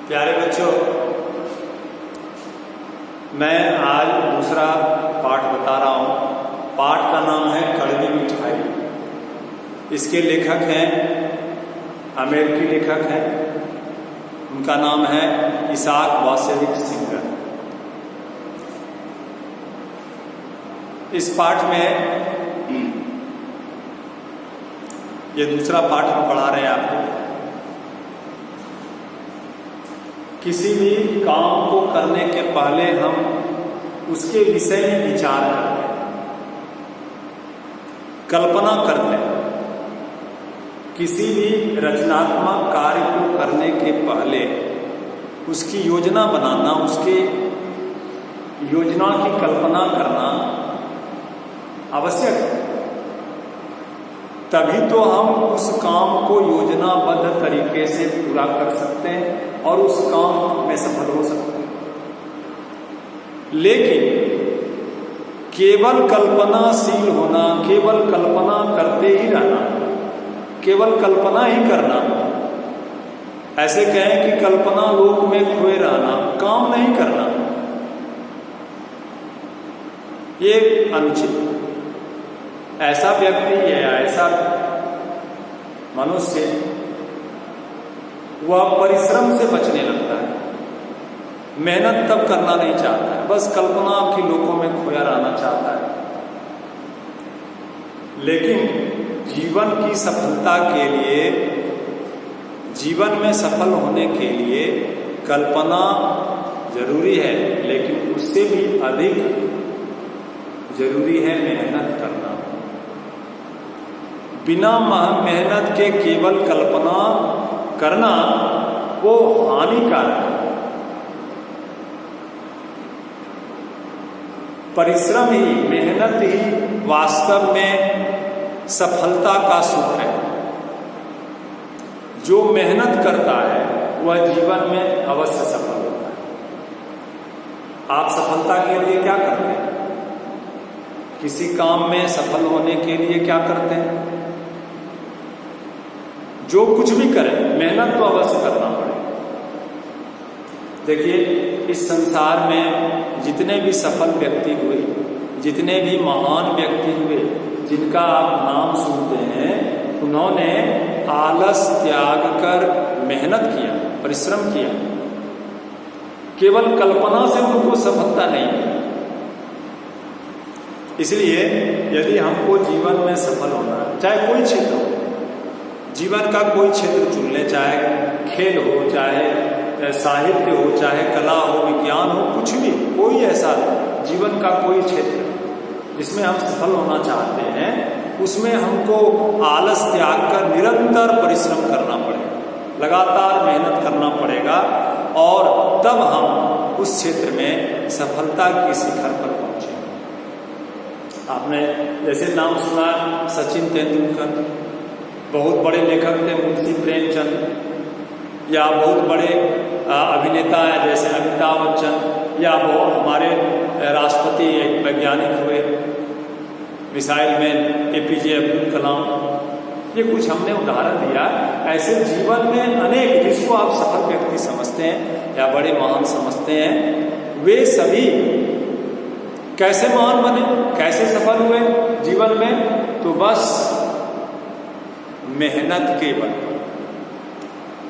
प्यारे बच्चों, मैं आज दूसरा पाठ बता रहा हूँ। पाठ का नाम है कड़वी मिठाई। इसके लेखक हैं, अमेरिकी लेखक हैं, उनका नाम है इसाक वासेविक सिंगर। इस पाठ में ये दूसरा पाठ हम पढ़ा रहे हैं आपको। किसी भी काम को करने के पहले हम उसके विषय में विचार करते हैं, कल्पना करते हैं। किसी भी रचनात्मक कार्य को करने के पहले उसकी योजना बनाना, उसके योजना की कल्पना करना आवश्यक है। तभी तो हम उस काम को योजनाबद्ध तरीके से पूरा कर सकते हैं और उस काम में सफल हो सकते हैं। लेकिन केवल कल्पनाशील होना, केवल कल्पना करते ही रहना, केवल कल्पना ही करना, ऐसे कहें कि कल्पना लोक में खोए रहना, काम नहीं करना, ये अनुचित है। ऐसा व्यक्ति या ऐसा मनुष्य वह परिश्रम से बचने लगता है, मेहनत तब करना नहीं चाहता है, बस कल्पना की लोकों में खोया रहना चाहता है। लेकिन जीवन की सफलता के लिए, जीवन में सफल होने के लिए कल्पना जरूरी है, लेकिन उससे भी अधिक जरूरी है मेहनत करना। बिना मेहनत के केवल कल्पना करना वो हानिकारक है। परिश्रम ही, मेहनत ही वास्तव में सफलता का सूत्र है। जो मेहनत करता है वह जीवन में अवश्य सफल होता है। आप सफलता के लिए क्या करते हैं? किसी काम में सफल होने के लिए क्या करते हैं? जो कुछ भी करें, मेहनत तो अवश्य करना पड़ेगा। देखिए, इस संसार में जितने भी सफल व्यक्ति हुए, जितने भी महान व्यक्ति हुए, जिनका आप नाम सुनते हैं, उन्होंने आलस त्याग कर मेहनत किया, परिश्रम किया। केवल कल्पना से उनको सफलता नहीं है। इसलिए यदि हमको जीवन में सफल होना है, चाहे कोई क्षेत्र हो, जीवन का कोई क्षेत्र चुन ले, चाहे खेल हो, चाहे साहित्य हो, चाहे कला हो, विज्ञान हो, कुछ भी, कोई ऐसा जीवन का कोई क्षेत्र जिसमें हम सफल होना चाहते हैं, उसमें हमको आलस त्याग कर निरंतर परिश्रम करना पड़ेगा, लगातार मेहनत करना पड़ेगा, और तब हम उस क्षेत्र में सफलता की शिखर पर पहुंचेंगे। आपने जैसे नाम सुना सचिन तेंदुलकर, बहुत बड़े लेखक थे मुंशी प्रेमचंद, या बहुत बड़े अभिनेता हैं जैसे अमिताभ बच्चन, या वो हमारे राष्ट्रपति एक वैज्ञानिक हुए, missile man APJ Abdul Kalam. ये कुछ हमने उदाहरण दिया। ऐसे जीवन में अनेक, जिसको आप सफल व्यक्ति समझते हैं या बड़े महान समझते हैं, वे सभी कैसे महान बने, कैसे सफल हुए जीवन में? तो बस मेहनत के बल पर।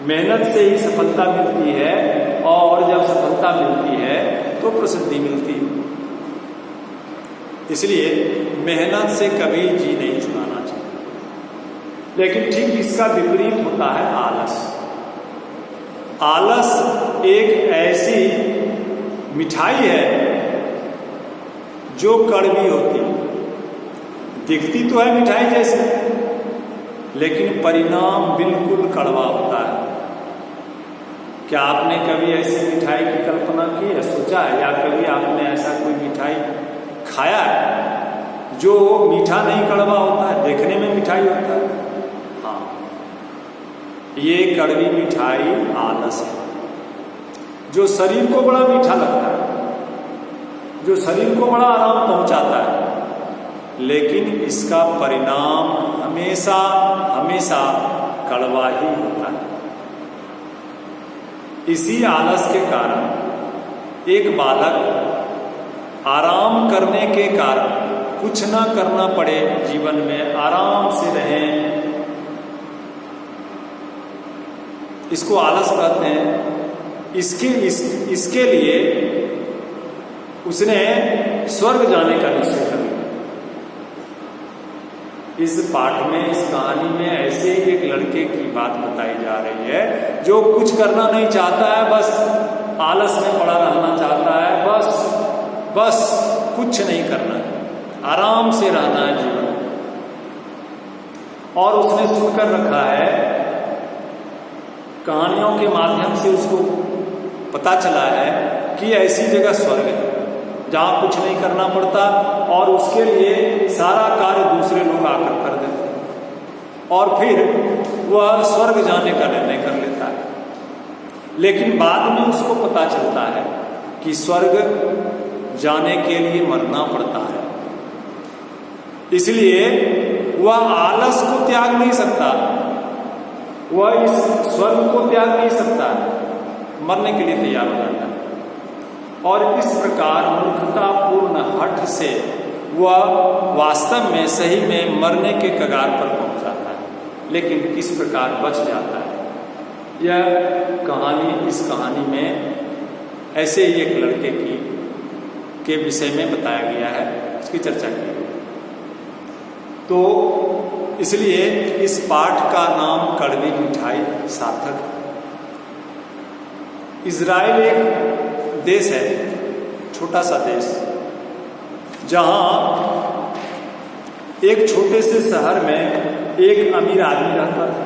मेहनत से ही सफलता मिलती है, और जब सफलता मिलती है तो प्रसिद्धि मिलती है। इसलिए मेहनत से कभी जी नहीं छुड़ाना चाहिए। लेकिन ठीक इसका विपरीत होता है आलस। आलस एक ऐसी मिठाई है जो कड़वी होती है। दिखती तो है मिठाई जैसे, लेकिन परिणाम बिल्कुल कड़वा होता है। क्या आपने कभी ऐसी मिठाई की कल्पना की है, सोचा है, या कभी आपने ऐसा कोई मिठाई खाया है जो मीठा नहीं कड़वा होता है, देखने में मिठाई होता है? हाँ, ये कड़वी मिठाई आलस है, जो शरीर को बड़ा मीठा लगता है, जो शरीर को बड़ा आराम पहुंचाता है, लेकिन इसका परिणाम हमेशा हमेशा कड़वा ही होता है। इसी आलस के कारण एक बालक आराम करने के कारण, कुछ ना करना पड़े जीवन में, आराम से रहें, इसको आलस कहते हैं। इसके लिए उसने स्वर्ग जाने का निश्चय कर लिया। इस पाठ में, इस कहानी में ऐसे एक लड़के की बात बताई जा रही है जो कुछ करना नहीं चाहता है, बस आलस में पड़ा रहना चाहता है, बस कुछ नहीं करना है, आराम से रहना है जीवन। और उसने सुनकर रखा है, कहानियों के माध्यम से उसको पता चला है कि ऐसी जगह स्वर्ग है जहां कुछ नहीं करना पड़ता और उसके लिए सारा कार्य दूसरे लोग आकर कर देते हैं और फिर वह स्वर्ग जाने का निर्णय कर लेता है। लेकिन बाद में उसको पता चलता है कि स्वर्ग जाने के लिए मरना पड़ता है, इसलिए वह आलस को त्याग नहीं सकता, वह इस स्वर्ग को त्याग नहीं सकता, मरने के लिए तैयार हो जाता है। और इस प्रकार मूर्खतापूर्ण हठ से वह वास्तव में सही में मरने के कगार पर पहुंच जाता है, लेकिन किस प्रकार बच जाता है। यह कहानी, इस कहानी में ऐसे ही एक लड़के के विषय में बताया गया है, इसकी चर्चा की गई। तो इसलिए इस पाठ का नाम कड़वी मिठाई सार्थक है। इजराइल एक देश है, छोटा सा देश, जहां एक छोटे से शहर में एक अमीर आदमी रहता था।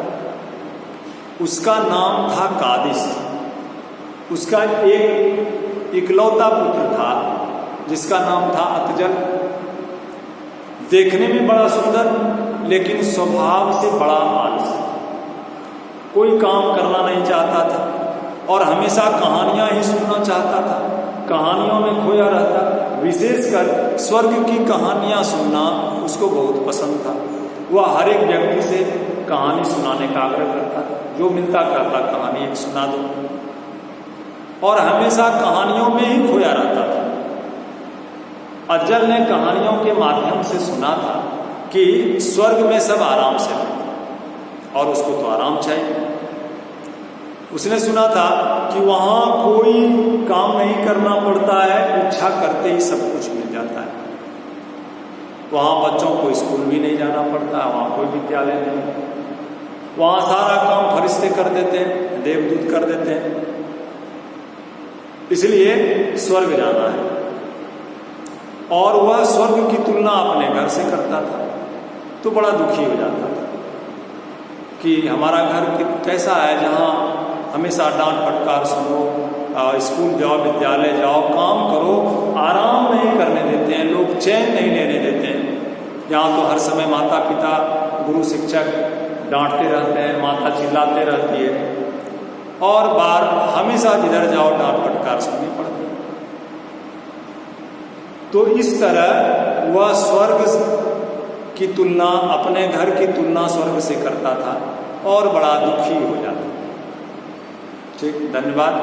उसका नाम था कादिश। उसका एक इकलौता पुत्र था जिसका नाम था अतजल। देखने में बड़ा सुंदर, लेकिन स्वभाव से बड़ा आलसी, कोई काम करना नहीं चाहता था और हमेशा कहानियां ही सुनना चाहता था, कहानियों में खोया रहता। विशेषकर स्वर्ग की कहानियां सुनना उसको बहुत पसंद था। वह हर एक व्यक्ति से कहानी सुनाने का आग्रह करता था, जो मिलता करता कहानी एक सुना दो, और हमेशा कहानियों में ही खोया रहता था। अज्जल ने कहानियों के माध्यम से सुना था कि स्वर्ग में सब आराम से रहते और उसको तो आराम चाहिए। उसने सुना था कि वहां कोई काम नहीं करना पड़ता है, इच्छा करते ही सब कुछ मिल जाता है। वहां बच्चों को स्कूल भी नहीं जाना पड़ता, वहां कोई विद्यालय नहीं, वहां सारा काम फरिश्ते कर देते हैं, देवदूत कर देते हैं। इसलिए स्वर्ग जाना है। और वह स्वर्ग की तुलना अपने घर से करता था, तो बड़ा दुखी हो जाता था कि हमारा घर कैसा है जहाँ हमेशा डांट फटकार सुनो, स्कूल जाओ, विद्यालय जाओ, काम करो, आराम नहीं करने देते हैं लोग, चैन नहीं लेने देते हैं। यहाँ तो हर समय माता पिता, गुरु शिक्षक डांटते रहते हैं, माता चिल्लाते रहती है और बार हमेशा जिधर जाओ डांट फटकार सुननी पड़ती है। तो इस तरह वह स्वर्ग की तुलना, अपने घर की तुलना स्वर्ग से करता था और बड़ा दुखी हो जाता। ठीक, धन्यवाद।